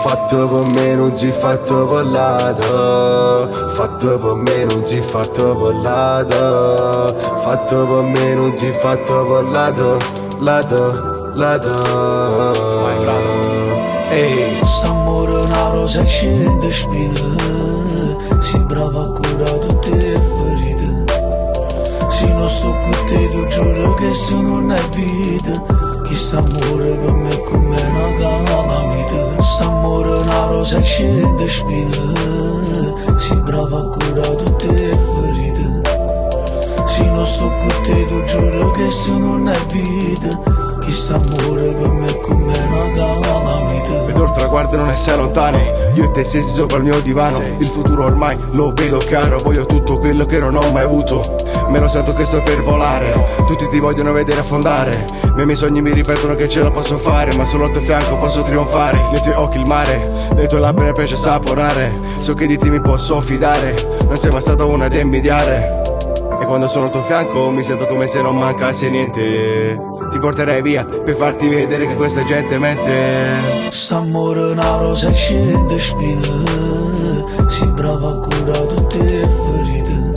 Fatto per me, non si fatto per lato. Fatto per me, non si fatto per lato. Fatto per me, non si fatto per lato. Vai frate. Ehi. S'amore una rosa scende spina, si brava a curare tutte le ferite. Se non sto con te, tu giuro che se non è vita. Chi s'amore per me è come una calamita. S'amore una rosa scende spina, si brava a curare tutte le ferite. Se non sto con te, tu giuro che se non è vita. Chi s'amore per me è come una calamita. Vedo il traguardo e non essere lontani. Io e te stessi sopra il mio divano. Il futuro ormai lo vedo chiaro. Voglio tutto quello che non ho mai avuto. Me lo sento che sto per volare. Tutti ti vogliono vedere affondare. I miei sogni mi ripetono che ce la posso fare, ma solo al tuo fianco posso trionfare. Nei tuoi occhi il mare, le tue labbra mi piace assaporare. So che di te mi posso fidare. Non sei mai stata una da invidiare. E quando sono al tuo fianco mi sento come se non mancasse niente. Ti porterei via per farti vedere che questa gente mente. S'amore una rosa scende spina, si brava a curare tutte le ferite.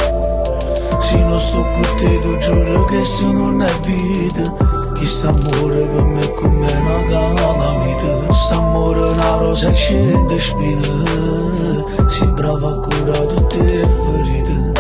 Se non sto con te, tu giuro che se non è vita. Chi s'amore per me è come una calamita. S'amore una rosa scende spina, si brava a curare tutte le ferite.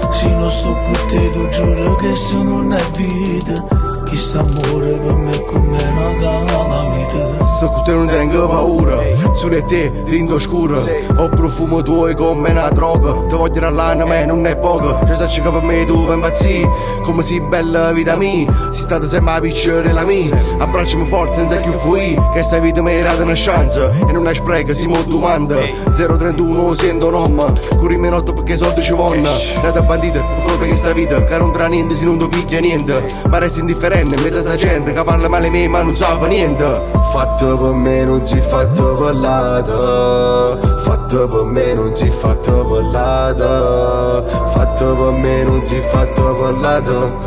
Se non sto con te, tu giuro che se non è vita. Chi s'amore per me è come una calamita. Sto con te non tengo paura, su di te rindo scuro. Ho profumo tuo come una droga. Ti voglio dall'anima ma non è poco. Già sai che per me tu vai impazzì. Come si bella vita mia, si state sempre a piccere la mia. Abbracciami forte senza più fuori, che sta vita mi era una chance. E non hai spreca, si mo domanda. 031 sento nome, curimi notte perché soldi ci vanno. Rata bandita, per colpa che sta vita, che non tra niente se non ti piglia niente. Ma resti indifferente in mezzo a sta gente che parla male me ma non sa niente. Fatto per me, non si fatto per lato. Fatto per me, non si fatto per lato. Fatto per me, non si fatto per lato.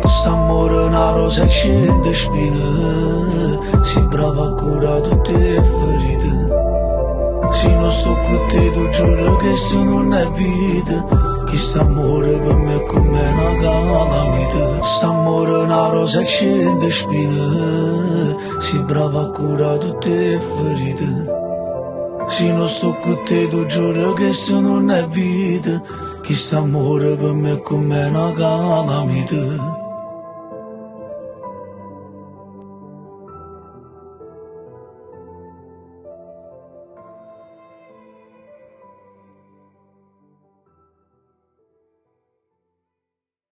S'amore una rosa scende spina, si brava a curare tutte le ferite. Se non sto con te, tu giuro che se non è vita. Chi s'amore per me è come una calamita. S'amore una rosa scende spina, si brava a curare tutte le ferite. Se non sto con te, tu giuro che se non è vita. Chi s'amore per me è come una calamita.